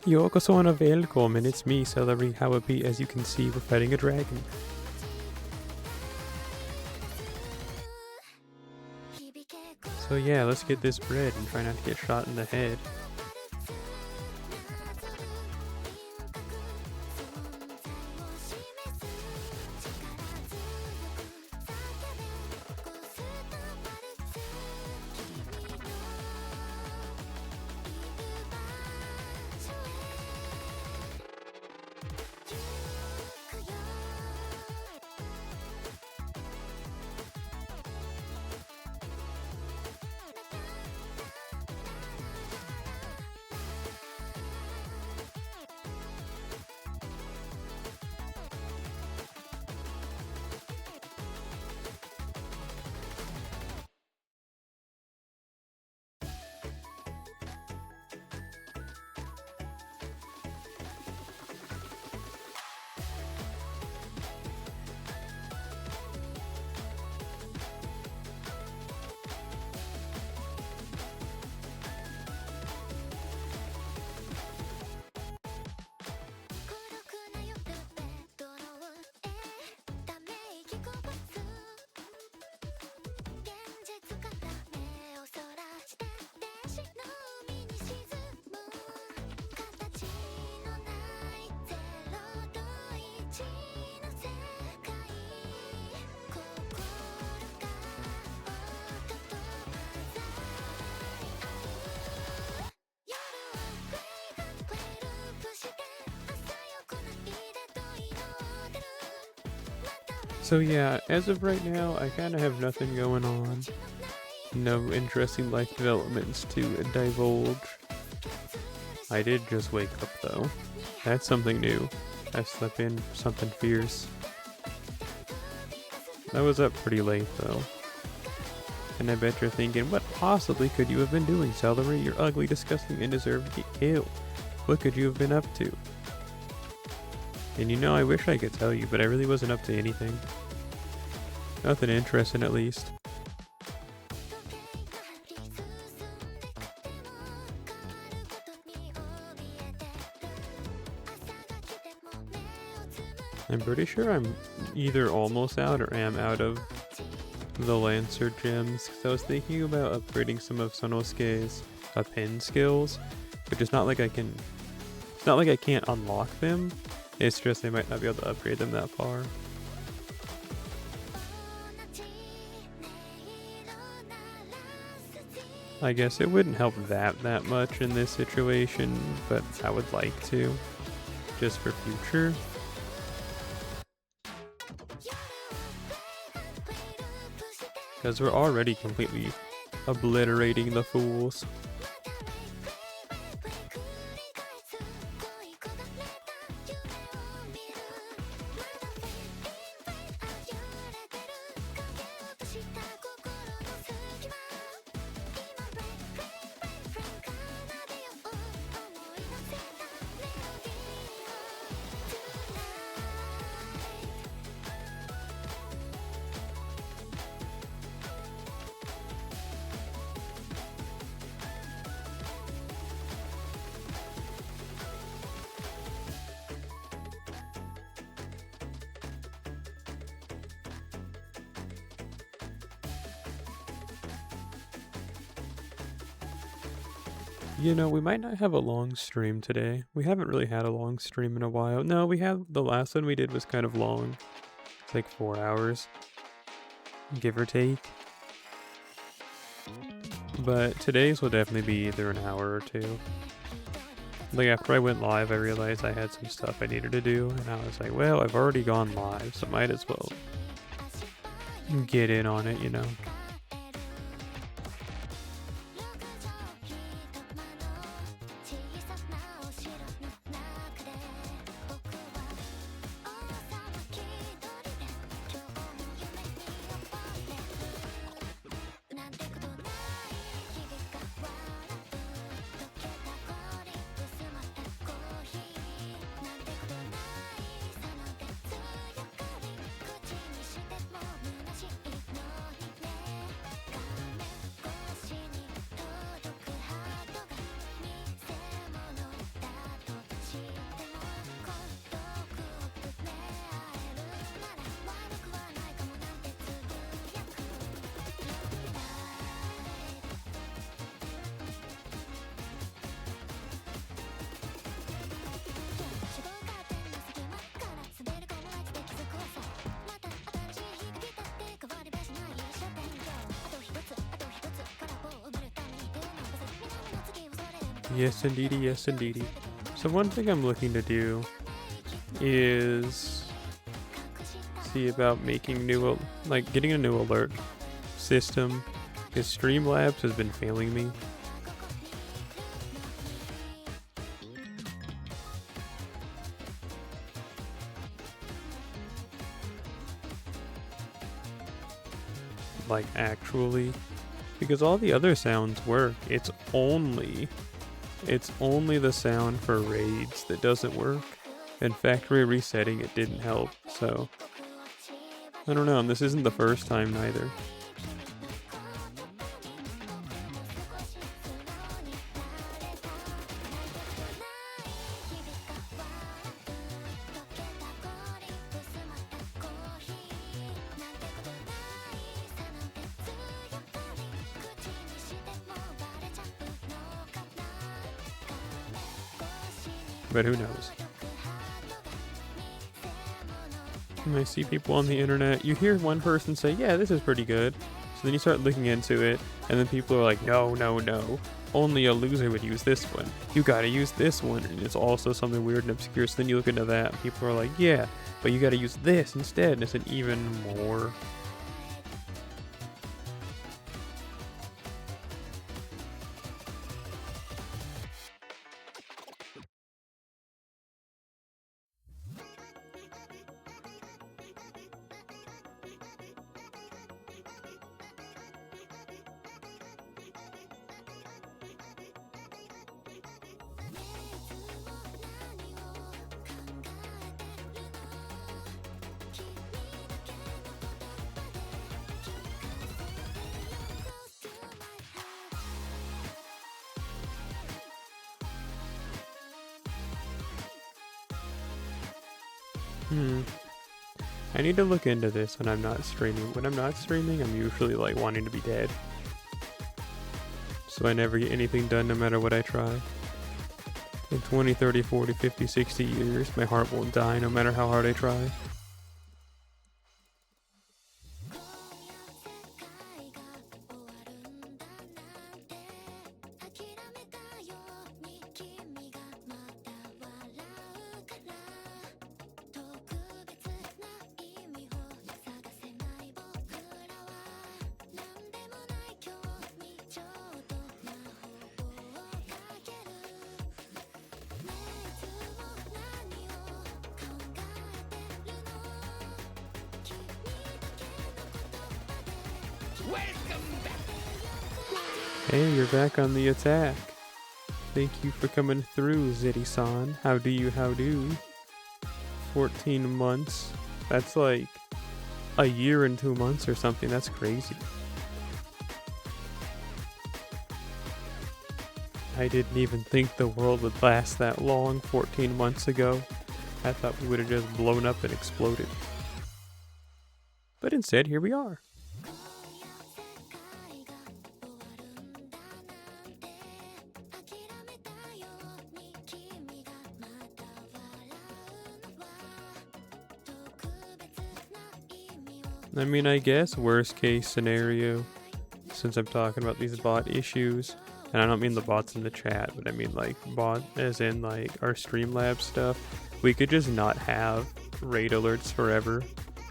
Yokoso and välkommen, it's me, Celery. How it be? As you can see, we're fighting a dragon. So yeah, let's get this bread and try not to get shot in the head. So yeah, as of right now, I kind of have nothing going on. No interesting life developments to divulge. I did just wake up though. That's something new. I slept in something fierce. I was up pretty late though. And I bet you're thinking, what possibly could you have been doing, Celery? You're ugly, disgusting, and deserve to get killed. What could you have been up to? And you know, I wish I could tell you, but I really wasn't up to anything. Nothing interesting, at least. I'm pretty sure I'm either almost out or am out of the Lancer gems, because I was thinking about upgrading some of Sonosuke's pen skills, but it's not like I can Not like I can't unlock them, it's just they might not be able to upgrade them that far. I guess it wouldn't help that much in this situation, but I would like to, just for future. Because we're already completely obliterating the fools. You know, we might not have a long stream today. We haven't really had a long stream in a while. No, we have, the last one we did was kind of long. It's like 4 hours, give or take. But today's will definitely be either an hour or two. Like after I went live, I realized I had some stuff I needed to do, and I was like, well, I've already gone live, so might as well get in on it, you know? Yes, indeedy, yes, indeedy. So one thing I'm looking to do is see about making new, like getting a new alert system, because Streamlabs has been failing me. Like actually, because all the other sounds work. It's only the sound for raids that doesn't work. And factory resetting it didn't help, so I don't know, and this isn't the first time neither. But who knows? And I see people on the internet, you hear one person say, yeah, this is pretty good. So then you start looking into it, and then people are like, no, no, no. Only a loser would use this one. You gotta use this one. And it's also something weird and obscure. So then you look into that, and people are like, yeah, but you gotta use this instead. And it's an even more. I need to look into this when I'm not streaming. When I'm not streaming, I'm usually like wanting to be dead. So I never get anything done no matter what I try. In 20, 30, 40, 50, 60 years, my heart won't die no matter how hard I try. Hey, you're back on the attack. Thank you for coming through, Zitty-san. How do you, how do? 14 months. That's like a year and 2 months or something. That's crazy. I didn't even think the world would last that long 14 months ago. I thought we would have just blown up and exploded. But instead, here we are. I mean, I guess worst case scenario, since I'm talking about these bot issues, and I don't mean the bots in the chat, but I mean like bot as in like our Streamlabs stuff, we could just not have raid alerts forever,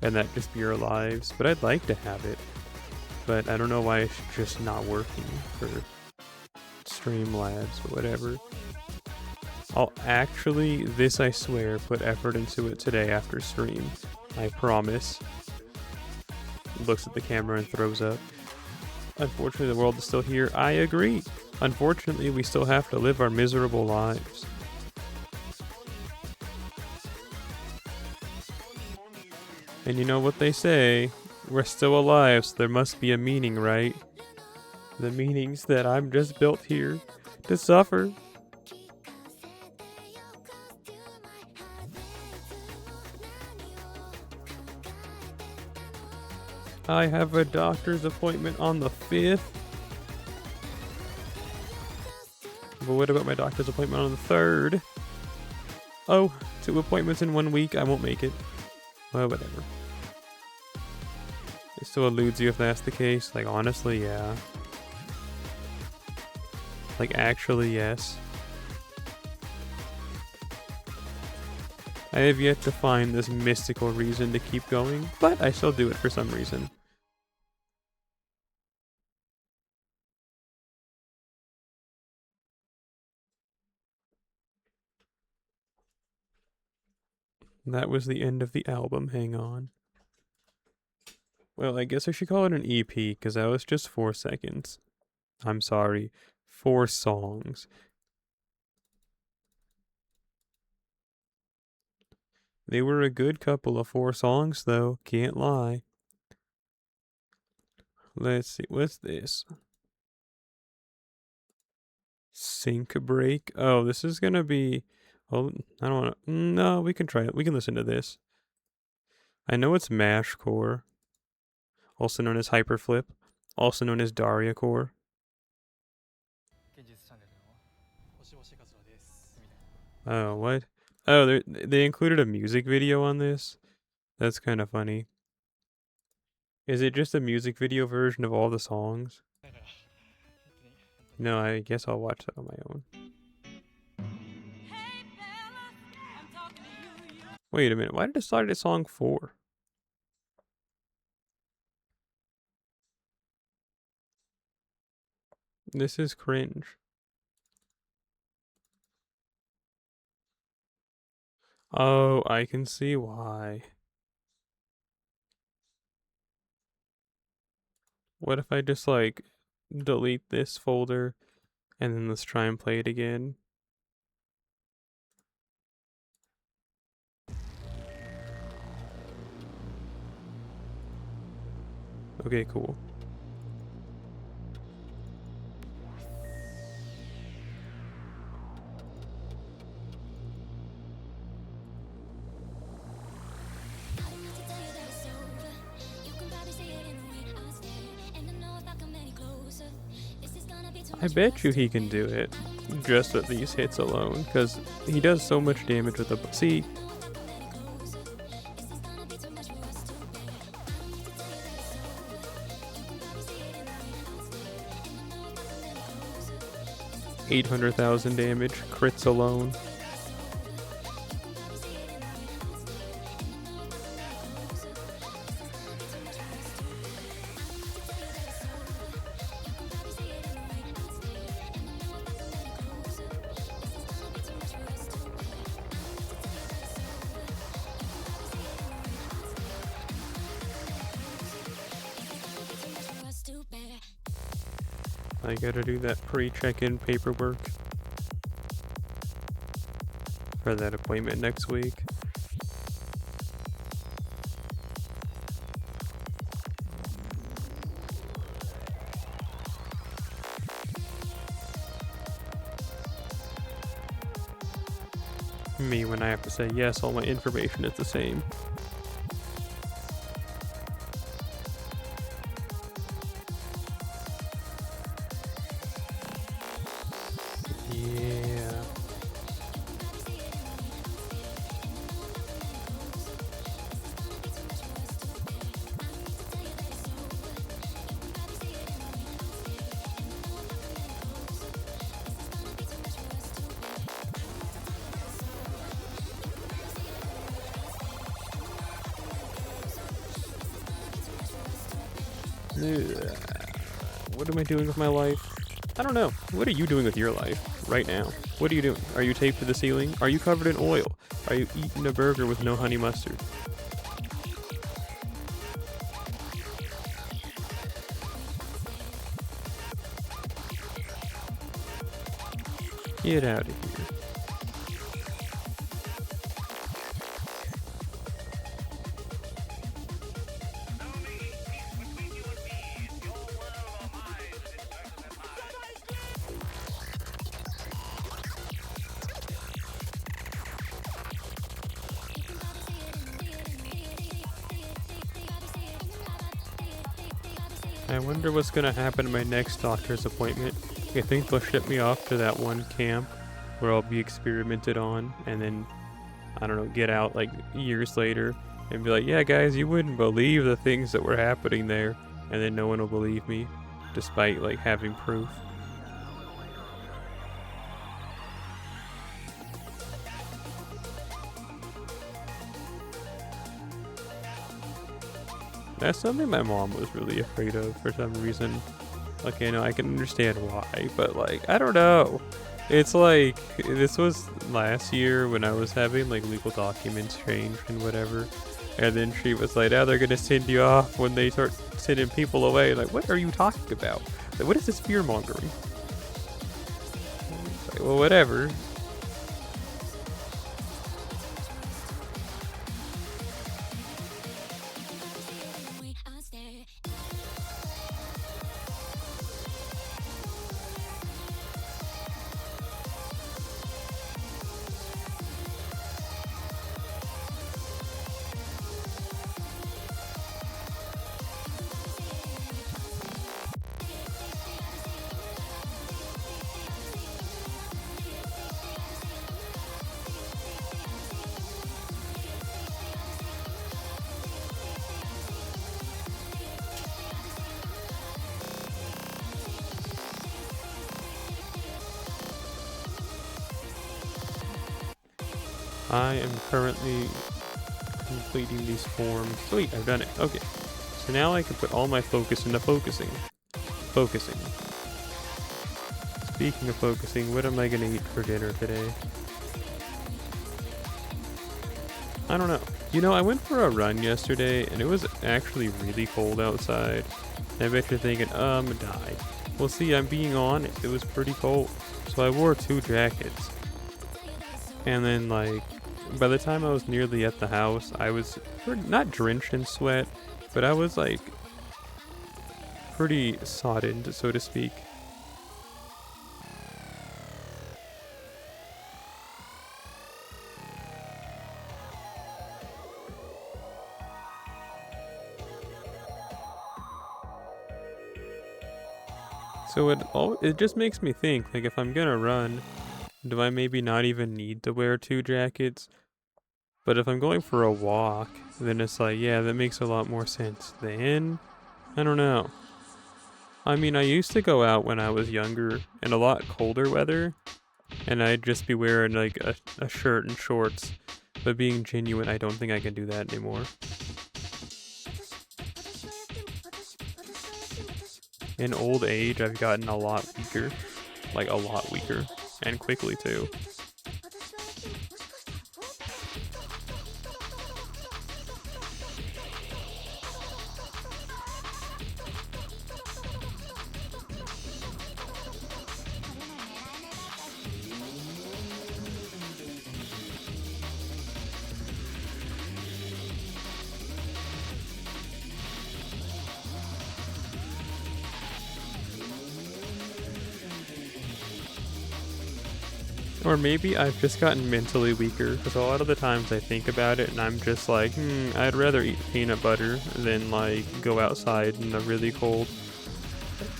and that just be our lives. But I'd like to have it, but I don't know why it's just not working for Streamlabs or whatever. I'll actually, this I swear, put effort into it today after stream. I promise. Looks at the camera and throws up. Unfortunately, the world is still here. I agree. Unfortunately, we still have to live our miserable lives. And you know what they say, we're still alive, so there must be a meaning, right? The meaning's that I'm just built here to suffer. I have a doctor's appointment on the 5th. But what about my doctor's appointment on the 3rd? Oh, 2 appointments in 1 week. I won't make it. Well, whatever. It still eludes you if that's the case. Like, honestly, yeah. Like, actually, yes. I have yet to find this mystical reason to keep going, but I still do it for some reason. That was the end of the album, hang on. Well, I guess I should call it an EP, because that was just 4 seconds. I'm sorry, 4 songs. They were a good couple of 4 songs, though, can't lie. Let's see, what's this? Sync break? Oh, this is gonna be... Oh, I don't wanna... No, we can try it. We can listen to this. I know it's Mash Core, also known as Hyperflip, also known as Daria Core. Oh, what? Oh, they included a music video on this? That's kind of funny. Is it just a music video version of all the songs? No, I guess I'll watch that on my own. Wait a minute, why did it start at song 4? This is cringe. Oh, I can see why. What if I just like delete this folder and then let's try and play it again? Okay, cool. I bet you he can do it. just with these hits alone, because he does so much damage with the... See? $800,000 damage, crits alone. I gotta do that pre-check-in paperwork for that appointment next week. Me, when I have to say yes, all my information is the same. Yeah. What am I doing with my life? I don't know. What are you doing with your life right now? What are you doing? Are you taped to the ceiling? Are you covered in oil? Are you eating a burger with no honey mustard? Get out of here. I wonder what's gonna happen at my next doctor's appointment. I think they'll ship me off to that one camp where I'll be experimented on, and then, I don't know, get out like years later and be like, yeah guys, you wouldn't believe the things that were happening there, and then no one will believe me, despite like having proof. That's something my mom was really afraid of for some reason. Like, you know, I can understand why, but like, I don't know. It's like, this was last year when I was having like legal documents changed and whatever. And then she was like, now they're gonna send you off when they start sending people away. Like, what are you talking about? Like, what is this fear mongering? Like, well, whatever. I am currently completing these forms. Sweet, I've done it. Okay. So now I can put all my focus into focusing. Focusing. Speaking of focusing, what am I gonna eat for dinner today? I don't know. You know, I went for a run yesterday, and it was actually really cold outside. I bet you're thinking, I'm gonna die. Well, see, I'm being honest. It was pretty cold. So I wore 2 jackets. And then, like, by the time I was nearly at the house, I was not drenched in sweat, but I was, like, pretty soddened, so to speak. So it just makes me think, like, if I'm gonna run, do I maybe not even need to wear 2 jackets? But if I'm going for a walk, then it's like, yeah, that makes a lot more sense. Then, I don't know. I mean, I used to go out when I was younger in a lot colder weather, and I'd just be wearing like a shirt and shorts. But being genuine, I don't think I can do that anymore. In old age, I've gotten a lot weaker. Like, a lot weaker. And quickly, too. Or maybe I've just gotten mentally weaker, because a lot of the times I think about it and I'm just like, I'd rather eat peanut butter than like go outside in the really cold,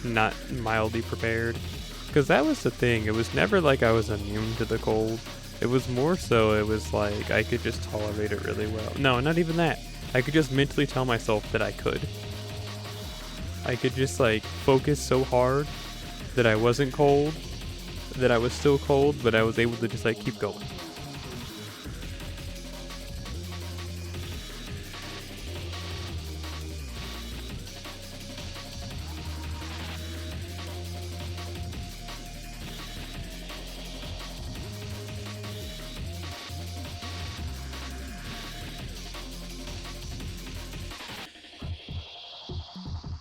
not mildly prepared. Because that was the thing, it was never like I was immune to the cold. It was more so, it was like I could just tolerate it really well. No, not even that. I could just mentally tell myself that I could. I could just like focus so hard that I wasn't cold, that I was still cold, but I was able to just like keep going.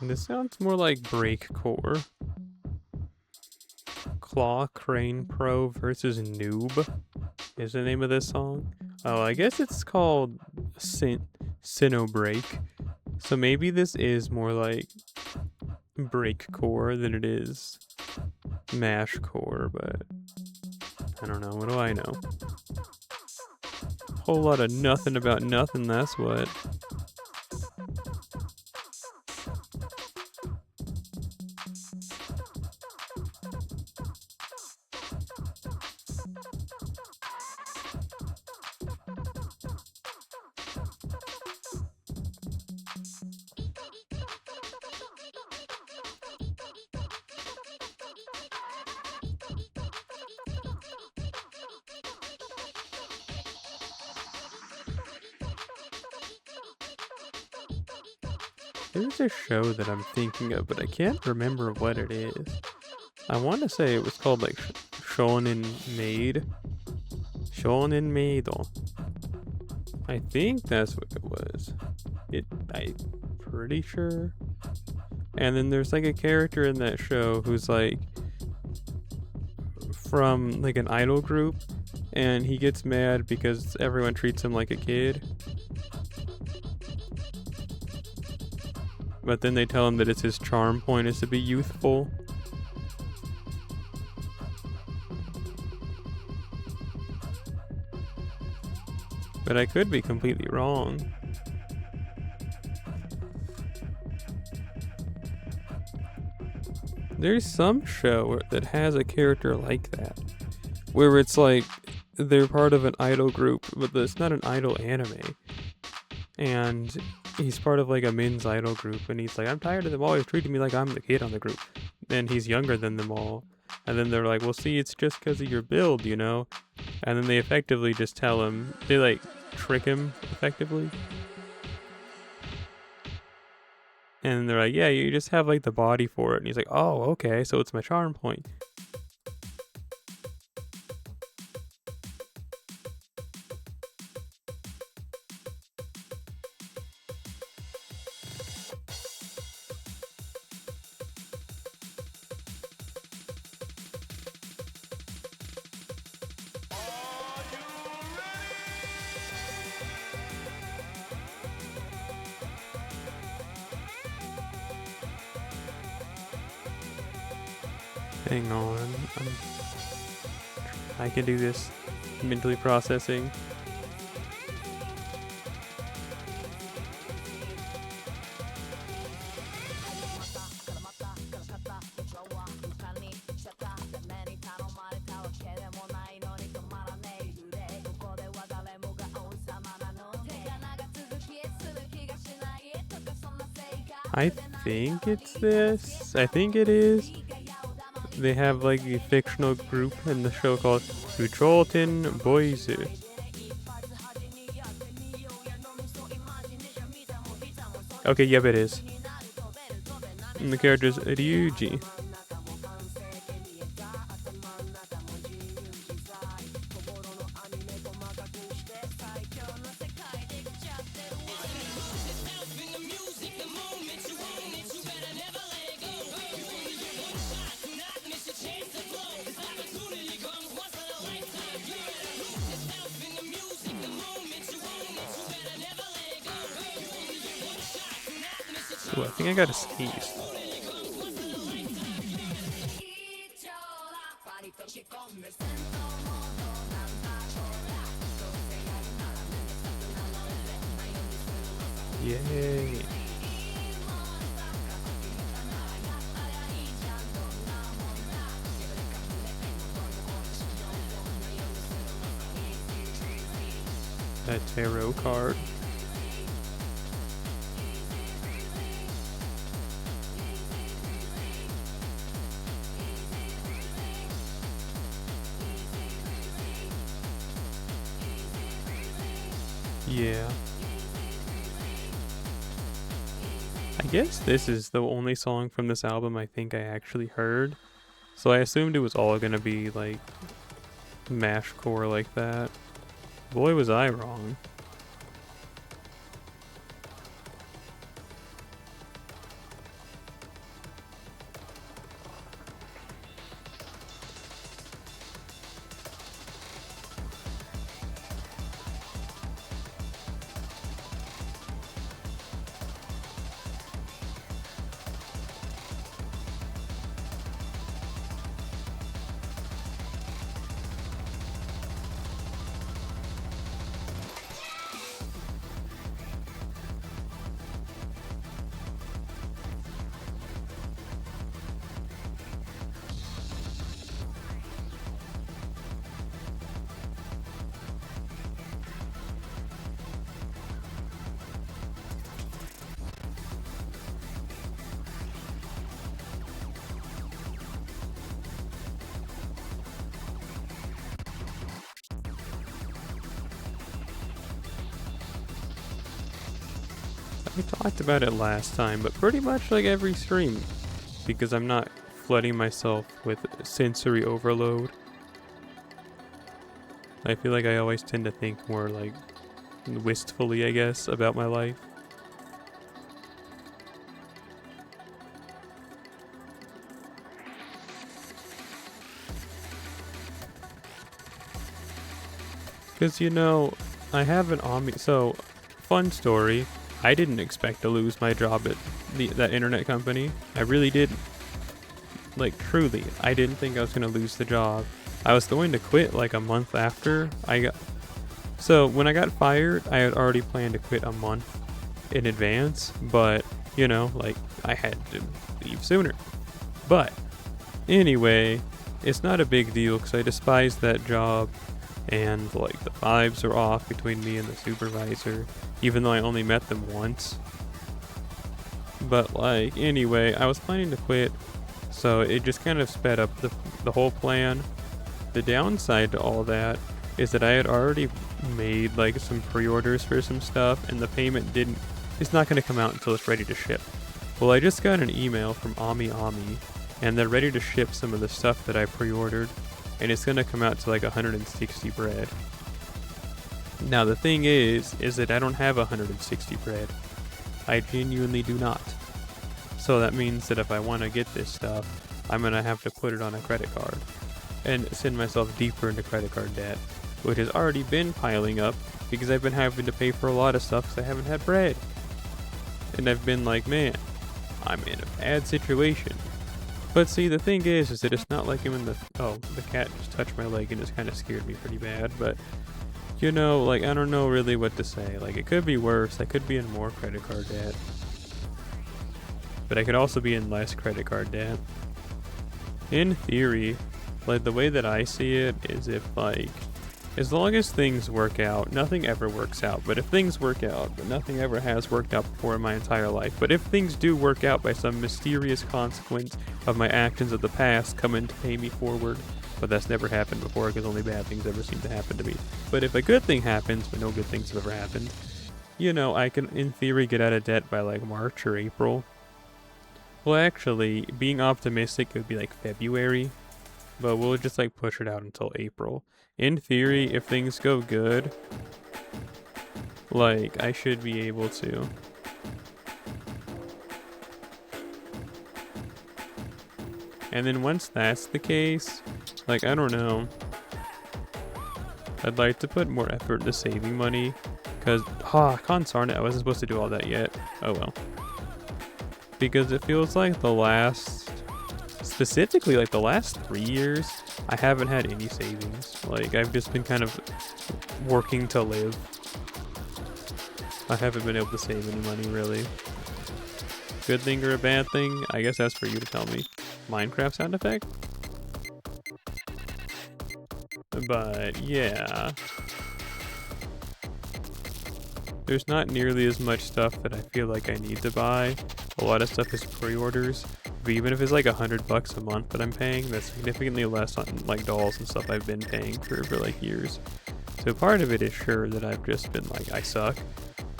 And this sounds more like breakcore. Claw Crane Pro versus Noob is the name of this song. Oh, I guess it's called Break. So maybe this is more like breakcore than it is mashcore, but I don't know. What do I know? Whole lot of nothing about nothing, that's what. There's a show that I'm thinking of, but I can't remember what it is. I want to say it was called like Shonen Maid. Shonen Maidon. I think that's what it was. I'm pretty sure. And then there's like a character in that show who's like from like an idol group, and he gets mad because everyone treats him like a kid. But then they tell him that it's his charm point is to be youthful. But I could be completely wrong. There's some show that has a character like that, where it's like they're part of an idol group, but it's not an idol anime. And he's part of like a men's idol group, and he's like, I'm tired of them always treating me like I'm the kid on the group. And he's younger than them all. And then they're like, well, see, it's just because of your build, you know? And then they effectively just tell him, they like trick him effectively. And they're like, yeah, you just have like the body for it. And he's like, oh, okay, so it's my charm point. Hang on. I can do this. Mentally processing. I think it's this. I think it is. They have like a fictional group in the show called Utrollton Boys. Okay, yep, it is. And the character is Ryuji. Ooh, I think I got a sneeze. Yay. A tarot card. Yeah. I guess this is the only song from this album I think I actually heard. So I assumed it was all gonna be like mashcore like that. Boy, was I wrong. We talked about it last time, but pretty much like every stream, because I'm not flooding myself with sensory overload. I feel like I always tend to think more like wistfully, I guess, about my life. Because, you know, I have an Omni. So, fun story. I didn't expect to lose my job at that internet company. I really didn't. Like, truly, I didn't think I was going to lose the job. I was going to quit like a month after I got. So, when I got fired, I had already planned to quit a month in advance. But, you know, like, I had to leave sooner. But, anyway, it's not a big deal because I despise that job. And like the vibes are off between me and the supervisor, even though I only met them once. But like, anyway, I was planning to quit, so it just kind of sped up the whole plan. The downside to all that is that I had already made like some pre-orders for some stuff, and the payment it's not going to come out until it's ready to ship. Well, I just got an email from Ami, and they're ready to ship some of the stuff that I pre-ordered. And it's gonna come out to like 160 bread. Now the thing is that I don't have 160 bread. I genuinely do not. So that means that if I want to get this stuff, I'm gonna have to put it on a credit card and send myself deeper into credit card debt, which has already been piling up because I've been having to pay for a lot of stuff because I haven't had bread. And I've been like, man, I'm in a bad situation. But see, the thing is that it's not like I'm in the... Oh, the cat just touched my leg and just kind of scared me pretty bad. But, you know, like, I don't know really what to say. Like, it could be worse. I could be in more credit card debt. But I could also be in less credit card debt. In theory, like, the way that I see it is if, like, As long as things work out, nothing ever works out. But if things work out, but nothing ever has worked out before in my entire life. But if things do work out by some mysterious consequence of my actions of the past coming to pay me forward, but that's never happened before because only bad things ever seem to happen to me. But if a good thing happens, but no good things have ever happened, you know, I can, in theory, get out of debt by like March or April. Well, actually, being optimistic, it would be like February. But we'll just like push it out until April. In theory, if things go good, like I should be able to. And then once that's the case, like I don't know. I'd like to put more effort into saving money. Cause consarn it, I wasn't supposed to do all that yet. Oh well. Because it feels like specifically like the last 3 years, I haven't had any savings. Like I've just been kind of working to live. I haven't been able to save any money really. Good thing or a bad thing? I guess that's for you to tell me. Minecraft sound effect? But yeah. There's not nearly as much stuff that I feel like I need to buy. A lot of stuff is pre-orders. But even if it's like $100 a month that I'm paying, that's significantly less on like dolls and stuff I've been paying for like years. So part of it is sure that I've just been like, I suck.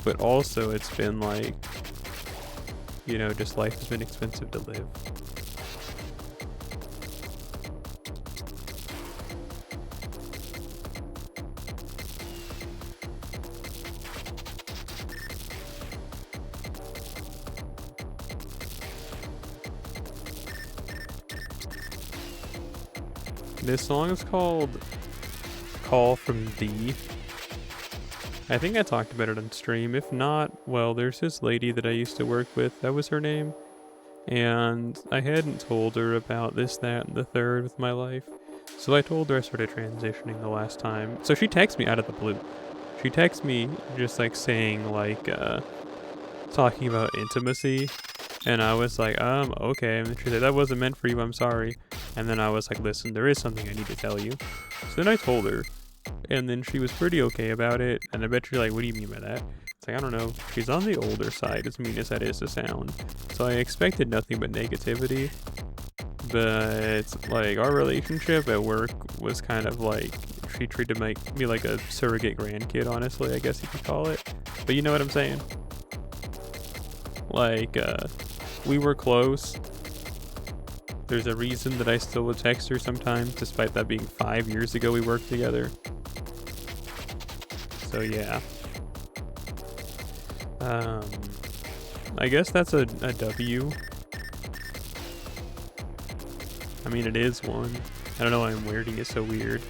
But also it's been like, you know, just life has been expensive to live. This song is called Call from Thee. I think I talked about it on stream. If not, well, there's this lady that I used to work with. That was her name. And I hadn't told her about this, that, and the third with my life. So I told her I started transitioning the last time. So she texted me out of the blue. She texted me just like saying like, talking about intimacy. And I was like, okay. And she said, that wasn't meant for you, I'm sorry. And then I was like, listen, there is something I need to tell you. So then I told her. And then she was pretty okay about it. And I bet you're like, what do you mean by that? It's like, I don't know. She's on the older side, as mean as that is to sound. So I expected nothing but negativity. But, like, our relationship at work was kind of like, she treated me like a surrogate grandkid, honestly, I guess you could call it. But you know what I'm saying? Like, we were close. There's a reason that I still would text her sometimes, despite that being 5 years ago we worked together. So yeah. I guess that's a W. I mean, it is one. I don't know why I'm wording it so weird.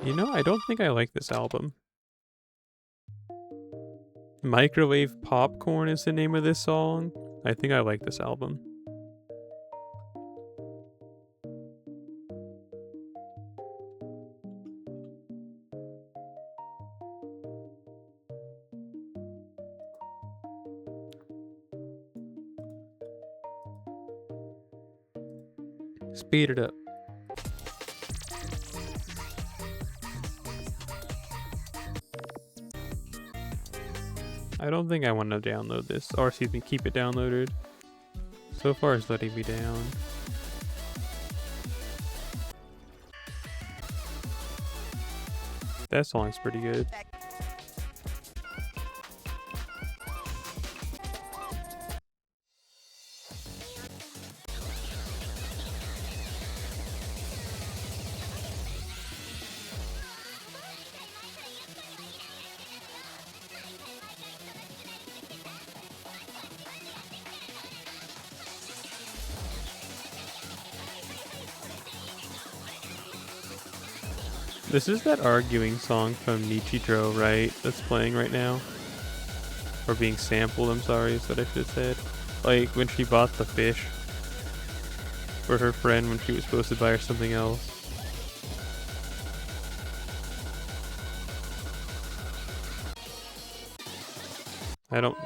You know, I don't think I like this album. Microwave Popcorn is the name of this song. I think I like this album. Speed it up. I don't think I want to download this, or excuse me, keep it downloaded. So far it's letting me down. That song's pretty good. This is that arguing song from Nichijou, right? That's playing right now. Or being sampled, I'm sorry, is what I should have said. Like, when she bought the fish. for her friend when she was supposed to buy her something else.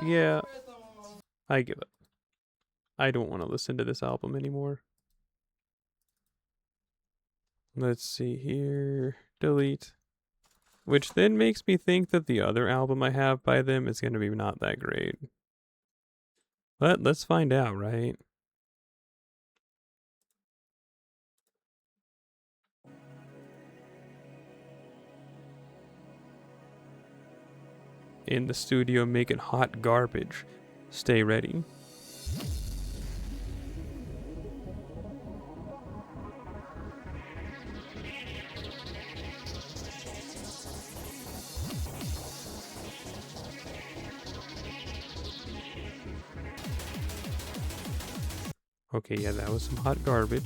Yeah, I give up. I don't want to listen to this album anymore. Let's see here. Delete. Which then makes me think that the other album I have by them is going to be not that great. But let's find out, right? In the studio making hot garbage. Stay ready. Okay, yeah, that was some hot garbage.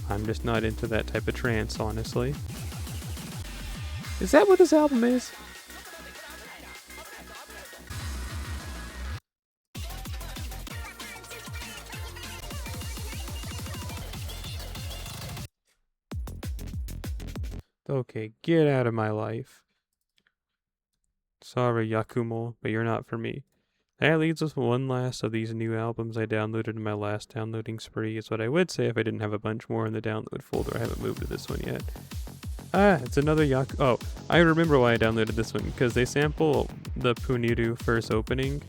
I'm just not into that type of trance, honestly. Is that what this album is? Okay, get out of my life. Sorry, Yakumo, but you're not for me. That leads us one last of these new albums I downloaded in my last downloading spree, is what I would say if I didn't have a bunch more in the download folder. I haven't moved to this one yet. Ah, it's another Oh, I remember why I downloaded this one, because they sample the Puniru first opening.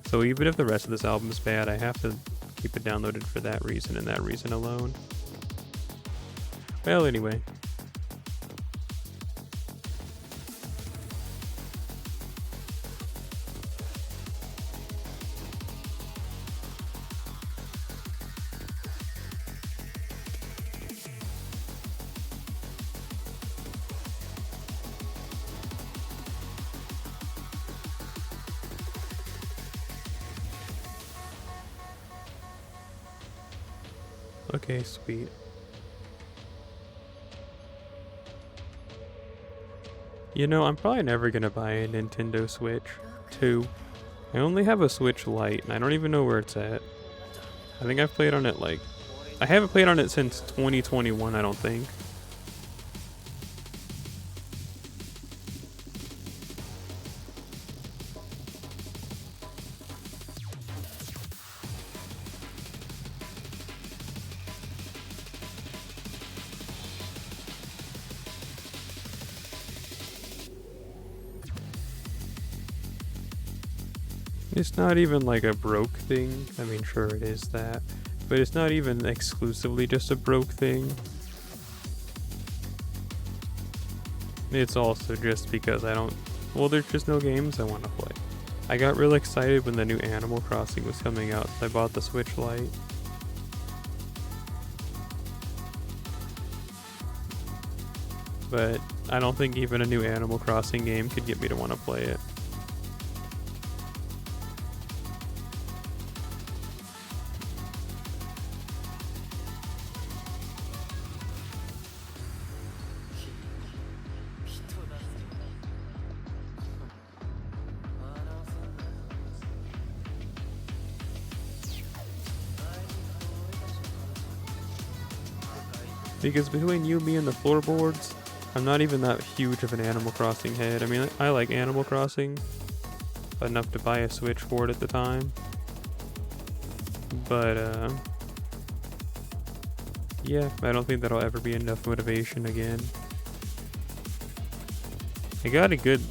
So even if the rest of this album is bad, I have to keep it downloaded for that reason and that reason alone. Well, anyway. Okay, sweet. You know, I'm probably never gonna buy a Nintendo Switch 2. I only have a Switch Lite, and I don't even know where it's at. I think I've played on it I haven't played on it since 2021, I don't think. It's not even like a broke thing. I mean, sure it is that. But it's not even exclusively just a broke thing. It's also just because well, there's just no games I want to play. I got real excited when the new Animal Crossing was coming out, so I bought the Switch Lite. But I don't think even a new Animal Crossing game could get me to want to play it. Because between you, me, and the floorboards, I'm not even that huge of an Animal Crossing head. I mean, I like Animal Crossing enough to buy a Switch for it at the time. But, yeah, I don't think that'll ever be enough motivation again. I got a good,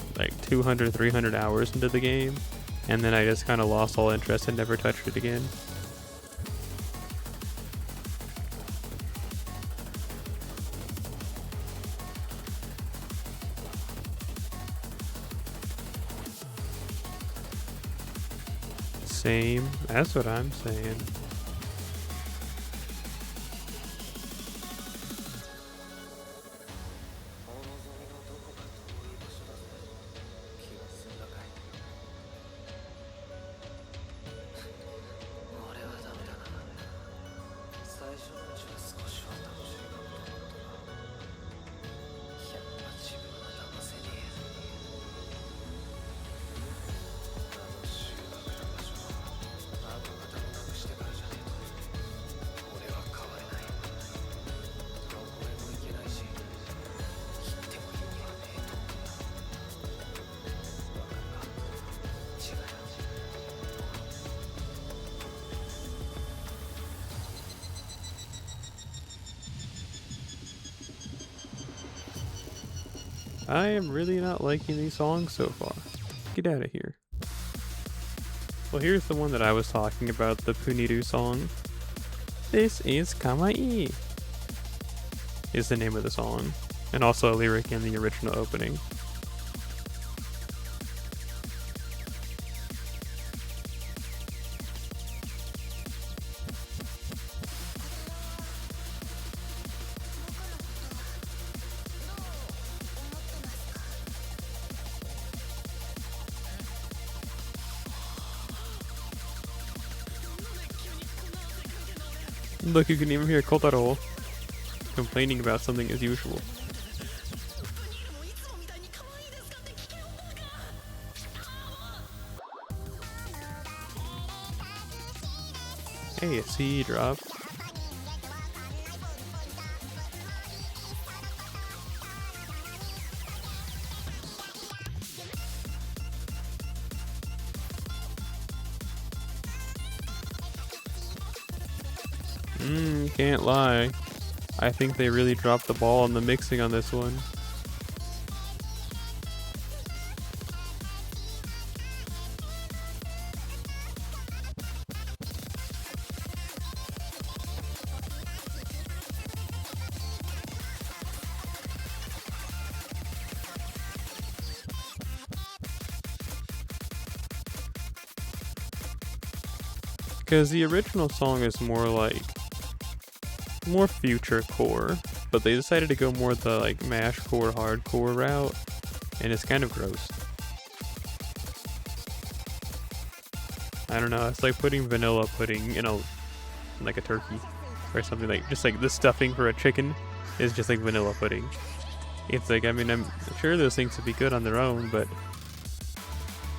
200, 300 hours into the game, and then I just kind of lost all interest and never touched it again. Same. That's what I'm saying. I am really not liking these songs so far. Get out of here. Well, here's the one that I was talking about, the Puniru song. This is Kawaii is the name of the song, and also a lyric in the original opening. Look, you can even hear Kotaro complaining about something as usual. Hey, a C drop. Can't lie. I think they really dropped the ball on the mixing on this one. Because the original song is more future core, but they decided to go more the like mash core, hardcore route, and it's kind of gross. I don't know, it's like putting vanilla pudding in like a turkey or something, like just like the stuffing for a chicken is just like vanilla pudding. It's like, I mean, I'm sure those things would be good on their own, but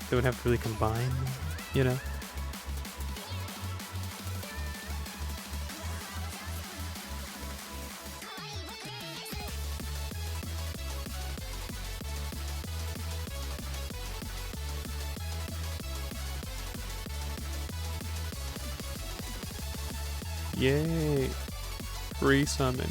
they would have to really combine, you know? Yay! Free summon.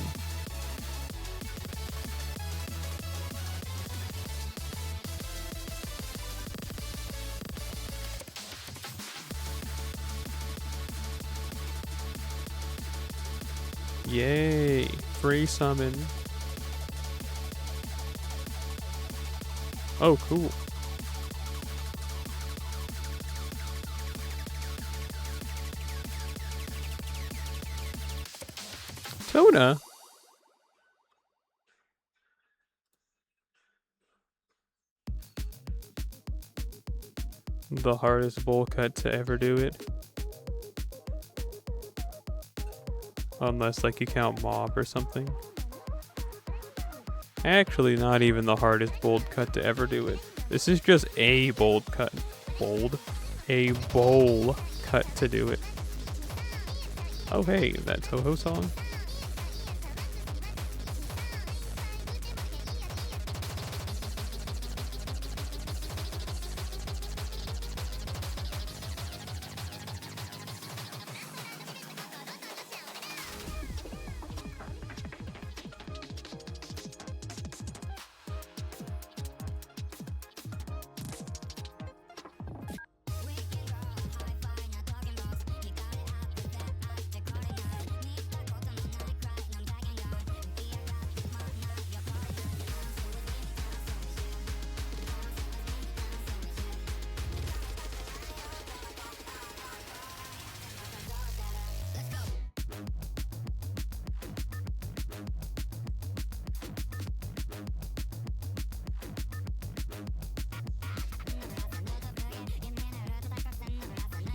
Yay! Free summon. Oh, cool. Tona? The hardest bowl cut to ever do it. Unless, like, you count Mob or something. Actually, not even the hardest bold cut to ever do it. This is just a bold cut. Bold? A bowl cut to do it. Oh, hey, that Toho song?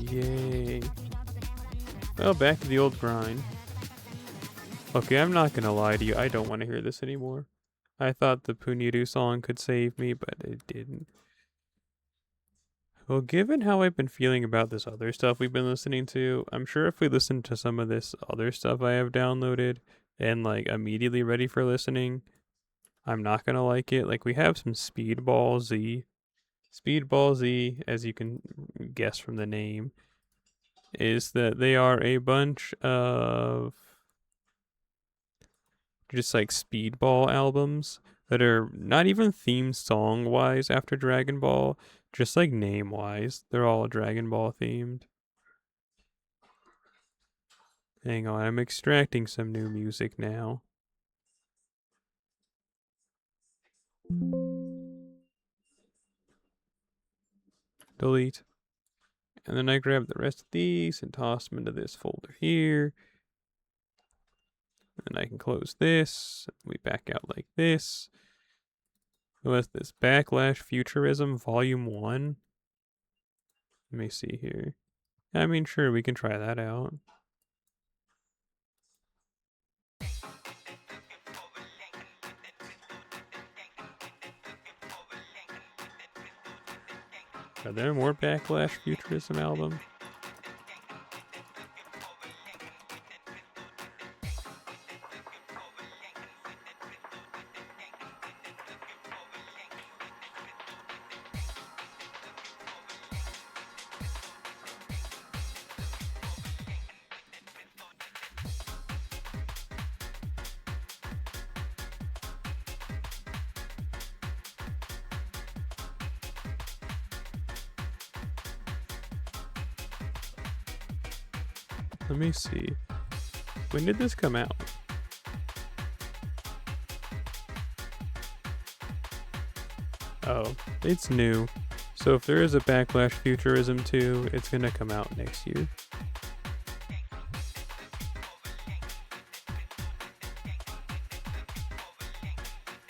Yay. Well, back to the old grind. Okay, I'm not gonna lie to you, I don't want to hear this anymore. I thought the Puniru song could save me, but it didn't. Well, given how I've been feeling about this other stuff we've been listening to, I'm sure if we listen to some of this other stuff I have downloaded and like immediately ready for listening, I'm not gonna like it. Like, we have some Speedball Z. Speedball Z, as you can guess from the name, is that they are a bunch of just like speedball albums that are not even theme song wise after Dragon Ball, just like name wise. They're all Dragon Ball themed. Hang on, I'm extracting some new music now. Delete. And then I grab the rest of these and toss them into this folder here. And I can close this. We back out like this. What's this? Backlash Futurism Volume 1? Let me see here. I mean, sure, we can try that out. Are there more Backlash Futurism albums? Let me see. When did this come out? Oh, it's new. So if there is a Backlash Futurism 2, it's gonna come out next year.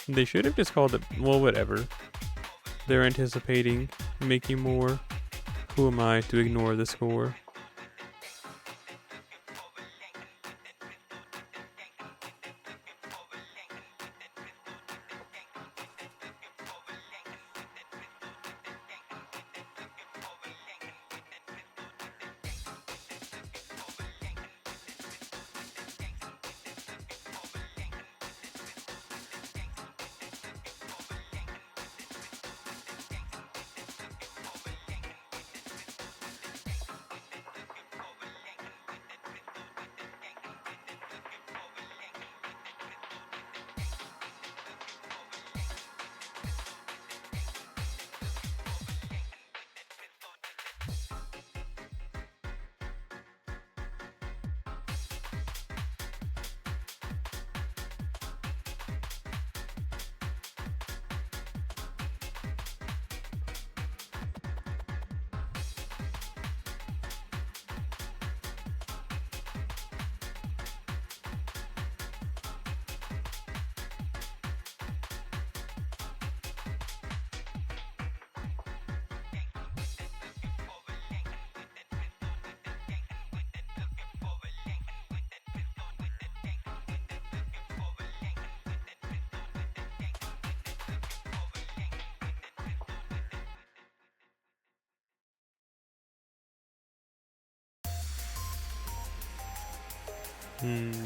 They should have just called it, well, whatever. They're anticipating making more. Who am I to ignore the score?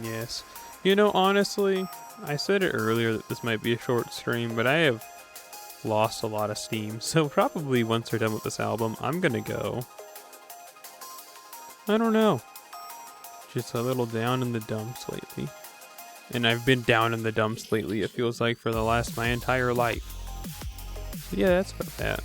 Yes. You know, honestly, I said it earlier that this might be a short stream, but I have lost a lot of steam. So probably once we're done with this album, I'm gonna go. I don't know. Just a little down in the dumps lately. And I've been down in the dumps lately, it feels like, for the last my entire life. So yeah, that's about that.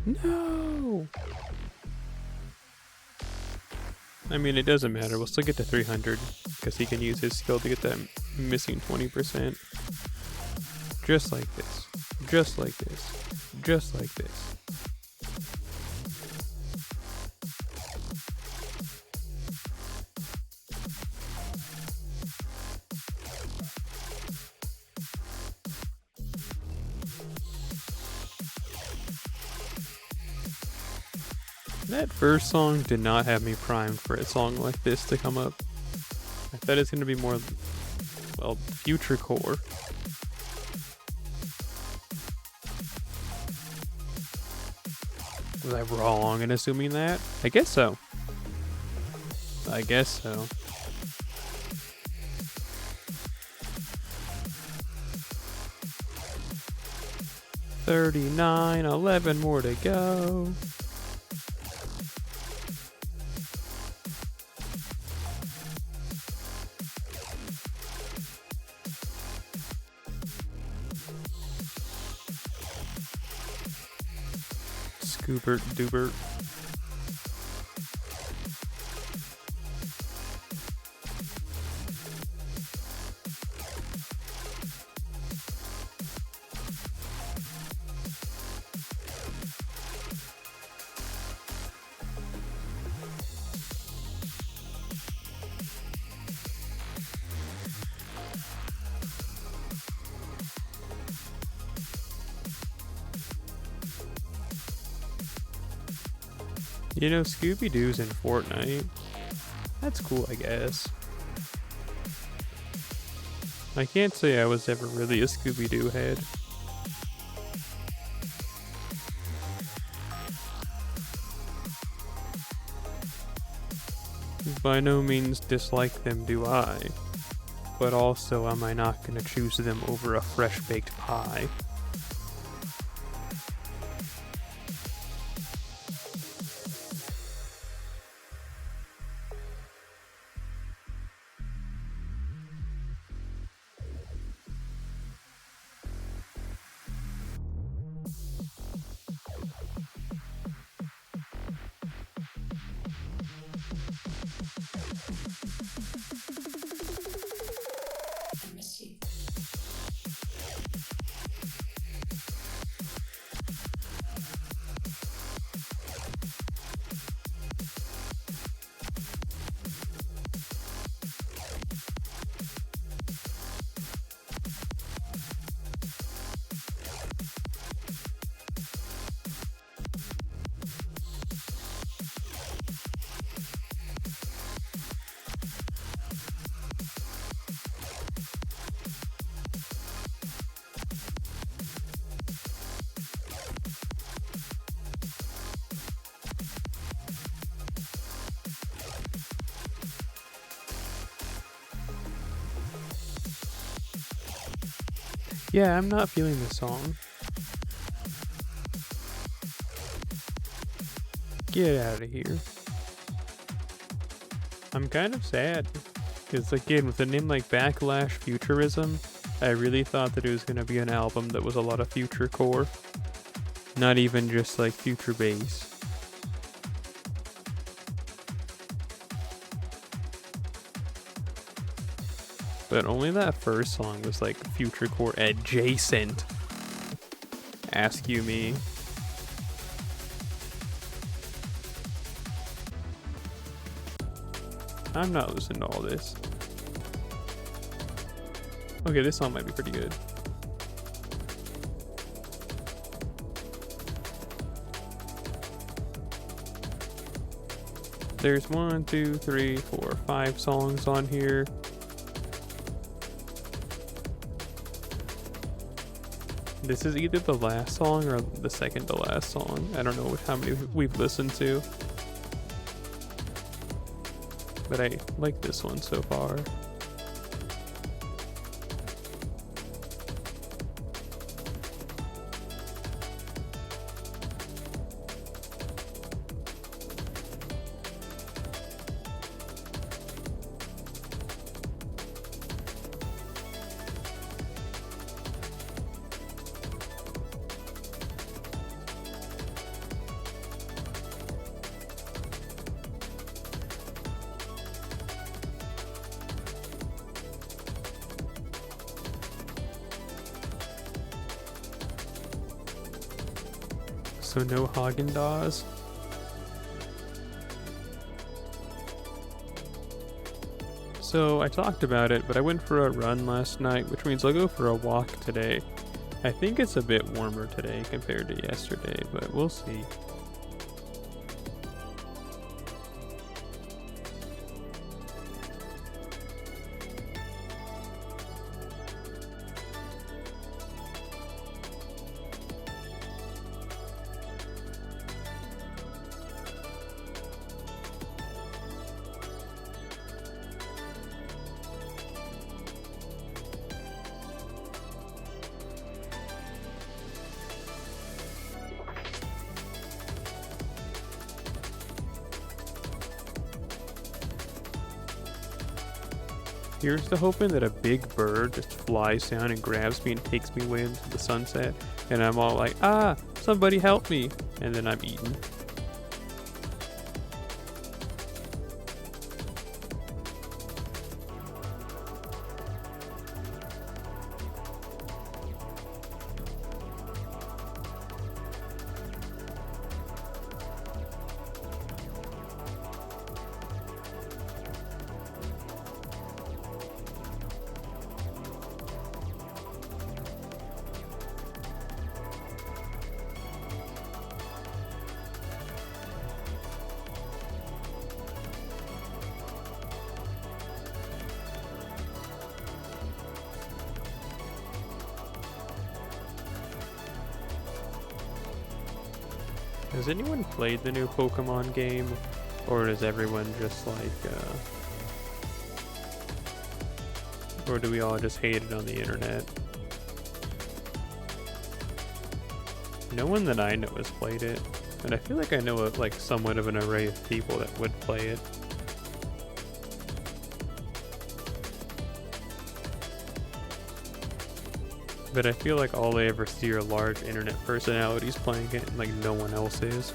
No! I mean, it doesn't matter. We'll still get to 300 because he can use his skill to get that missing 20%. Just like this. Just like this. Just like this. That first song did not have me primed for a song like this to come up. I thought it's going to be more, well, future core. Was I wrong in assuming that? I guess so. I guess so. $39, 11 more to go. Scoobert doobert. You know, Scooby-Doo's in Fortnite. That's cool, I guess. I can't say I was ever really a Scooby-Doo head. By no means dislike them do I, but also am I not gonna choose them over a fresh-baked pie. Yeah, I'm not feeling this song. Get out of here. I'm kind of sad. Because again, with a name like Backlash Futurism, I really thought that it was going to be an album that was a lot of future core. Not even just like future bass. But only that first song was like future core adjacent. Ask you me. I'm not listening to all this. Okay, this song might be pretty good. There's 1, 2, 3, 4, 5 songs on here. This is either the last song or the second to last song. I don't know how many we've listened to. But I like this one so far. So no Haagen-Dazs. So I talked about it, but I went for a run last night, which means I'll go for a walk today. I think it's a bit warmer today compared to yesterday, but we'll see. Here's to hoping that a big bird just flies down and grabs me and takes me away into the sunset, and I'm all like, ah, somebody help me, and then I'm eaten. Has anyone played the new Pokemon game? Or does everyone just like, or do we all just hate it on the internet? No one that I know has played it, and I feel like I know like somewhat of an array of people that would play it. But I feel like all I ever see are large internet personalities playing it, and like no one else is.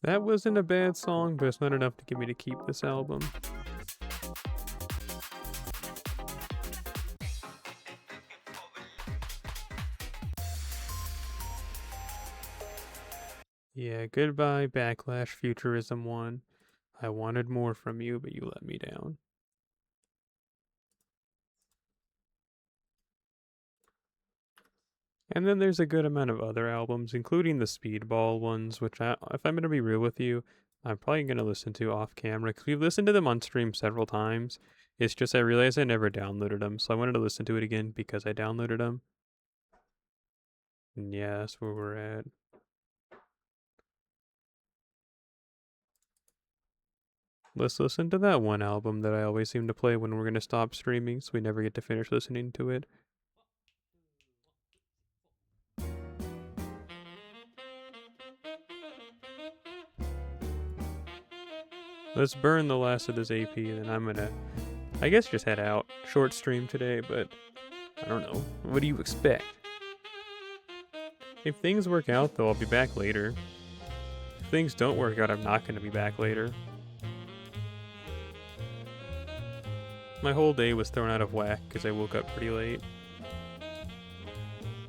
That wasn't a bad song, but it's not enough to get me to keep this album. Yeah, goodbye, Backlash Futurism 1. I wanted more from you, but you let me down. And then there's a good amount of other albums, including the Speedball ones, which if I'm going to be real with you, I'm probably going to listen to off camera, because we've listened to them on stream several times. It's just I realized I never downloaded them, so I wanted to listen to it again because I downloaded them. And yeah, that's where we're at. Let's listen to that one album that I always seem to play when we're going to stop streaming, so we never get to finish listening to it. Let's burn the last of this AP, and then I'm gonna, I guess, just head out. Short stream today, but I don't know. What do you expect? If things work out, though, I'll be back later. If things don't work out, I'm not going to be back later. My whole day was thrown out of whack because I woke up pretty late.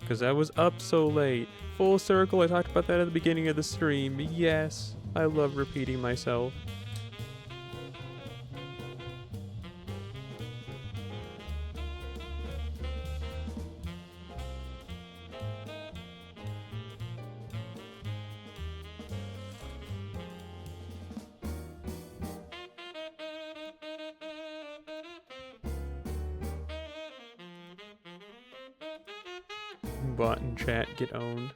Because I was up so late. Full circle, I talked about that at the beginning of the stream. Yes, I love repeating myself. Bot and chat get owned.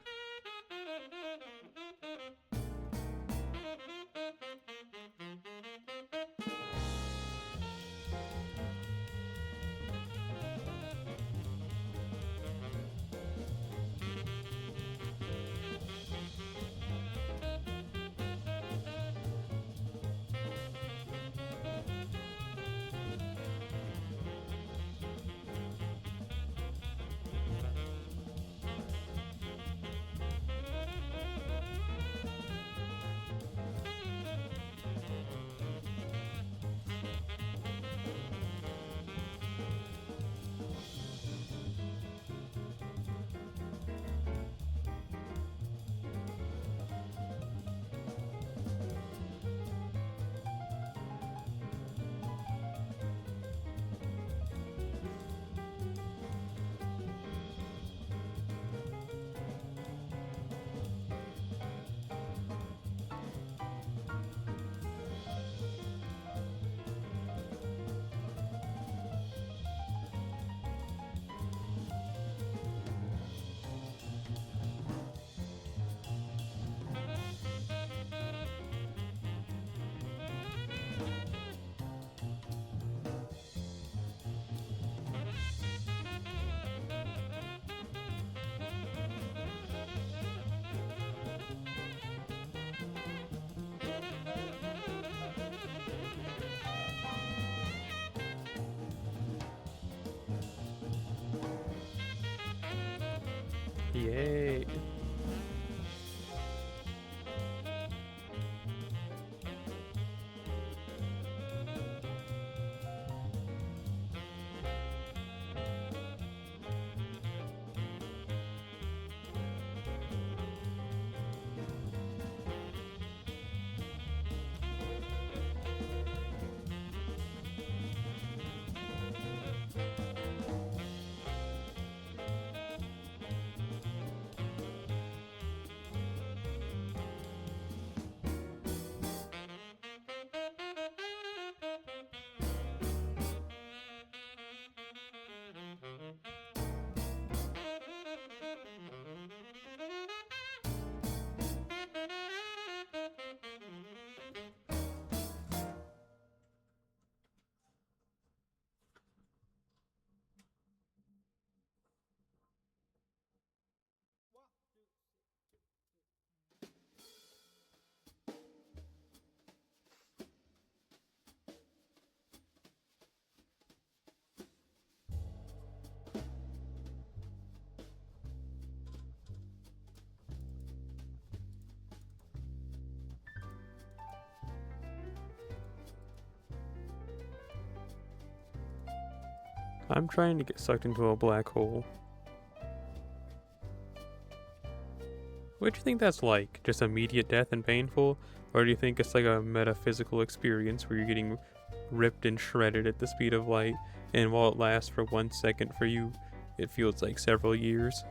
Yay. I'm trying to get sucked into a black hole. What do you think that's like? Just immediate death and painful? Or do you think it's like a metaphysical experience where you're getting ripped and shredded at the speed of light, and while it lasts for 1 second for you, it feels like several years?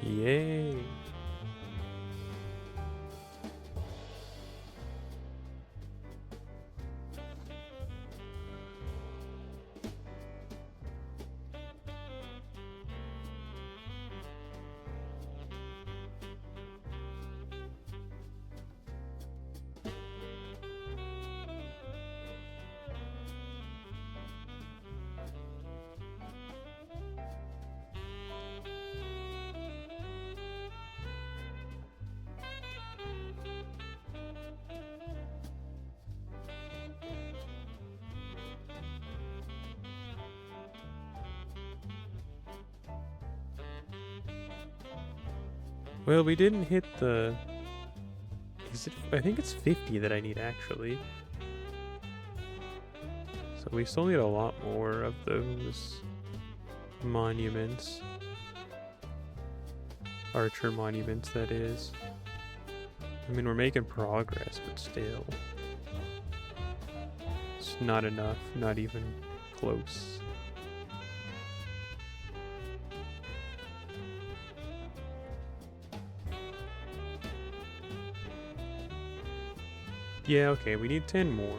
Yay! Well, we didn't hit the... I think it's 50 that I need, actually. So we still need a lot more of those monuments. Archer monuments, that is. I mean, we're making progress, but still. It's not enough, not even close. Yeah, okay, we need 10 more.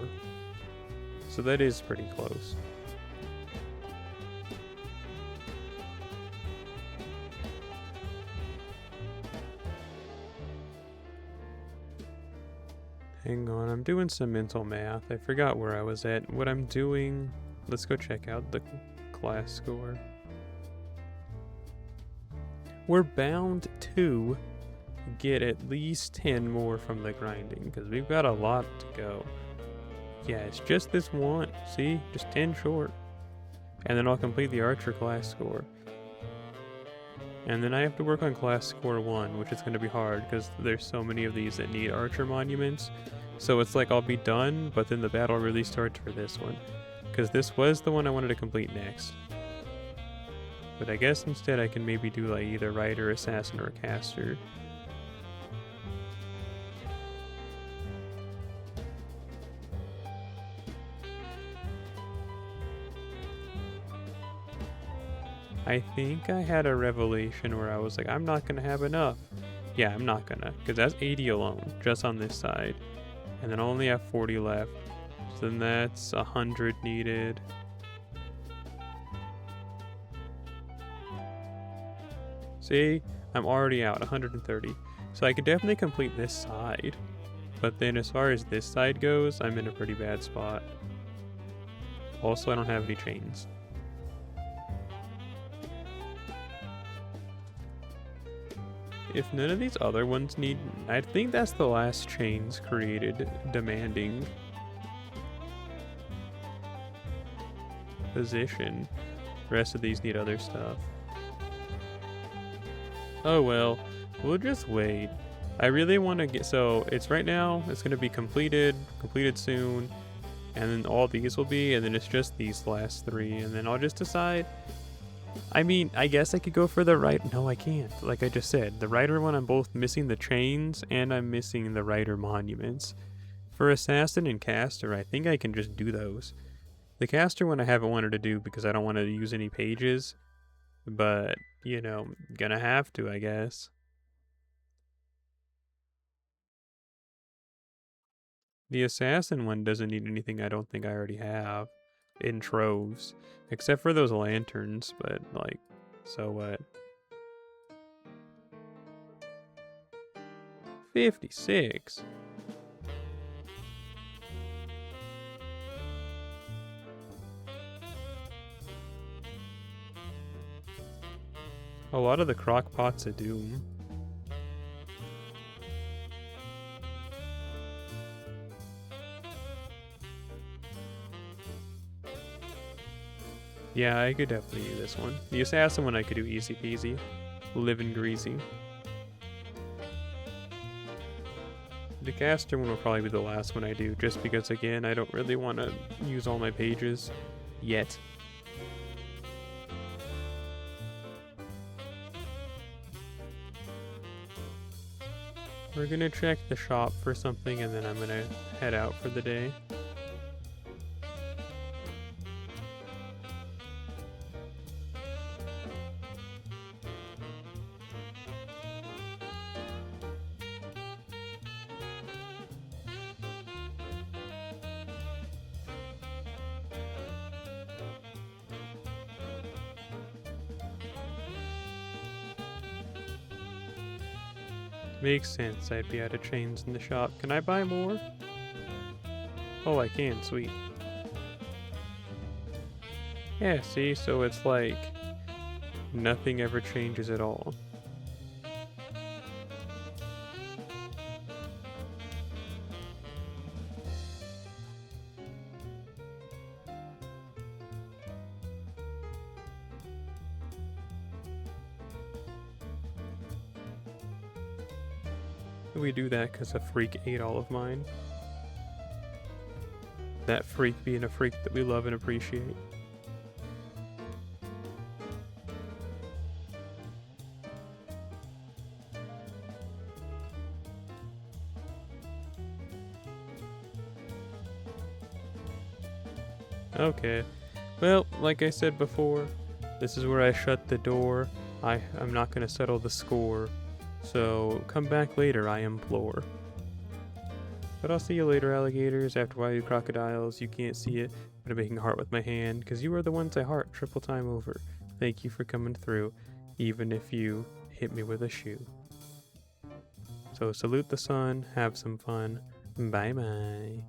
So that is pretty close. Hang on, I'm doing some mental math. I forgot where I was at. What I'm doing... Let's go check out the class score. We're bound to get at least 10 more from the grinding, because we've got a lot to go. Yeah, it's just this one. See? Just 10 short. And then I'll complete the Archer class score. And then I have to work on class score 1, which is going to be hard, because there's so many of these that need Archer monuments. So it's like I'll be done, but then the battle really starts for this one. Because this was the one I wanted to complete next. But I guess instead I can maybe do like either writer, assassin, or caster. I think I had a revelation where I was like, I'm not gonna have enough. Yeah, I'm not gonna, because that's 80 alone, just on this side. And then I only have 40 left. So then that's 100 needed. See, I'm already out, 130. So I could definitely complete this side. But then as far as this side goes, I'm in a pretty bad spot. Also, I don't have any chains. If none of these other ones need... I think that's the last chains created demanding position. The rest of these need other stuff. Oh well, we'll just wait. I really want to get... So, it's right now, it's going to be completed soon. And then all these will be, and then it's just these last three. And then I'll just decide... I mean, I guess I could go for the right... No, I can't. Like I just said, the writer one, I'm both missing the chains and I'm missing the writer monuments. For assassin and caster, I think I can just do those. The caster one I haven't wanted to do because I don't want to use any pages. But, you know, gonna have to, I guess. The assassin one doesn't need anything I don't think I already have in troves. Except for those lanterns, but, like, so what? 56? A lot of the crock pots of doom. Yeah, I could definitely do this one. The assassin one I could do easy peasy. Living greasy. The caster one will probably be the last one I do, just because again, I don't really want to use all my pages yet. We're gonna check the shop for something and then I'm gonna head out for the day. Makes sense, I'd be out of chains in the shop. Can I buy more? Oh, I can, sweet. Yeah, see, so it's like nothing ever changes at all. We do that because a freak ate all of mine. That freak being a freak that we love and appreciate. Okay. Well, like I said before, this is where I shut the door. I'm not going to settle the score. So, come back later, I implore. But I'll see you later, alligators. After a while, you crocodiles. You can't see it, but I'm making a heart with my hand, because you are the ones I heart triple time over. Thank you for coming through, even if you hit me with a shoe. So, salute the sun, have some fun. Bye-bye.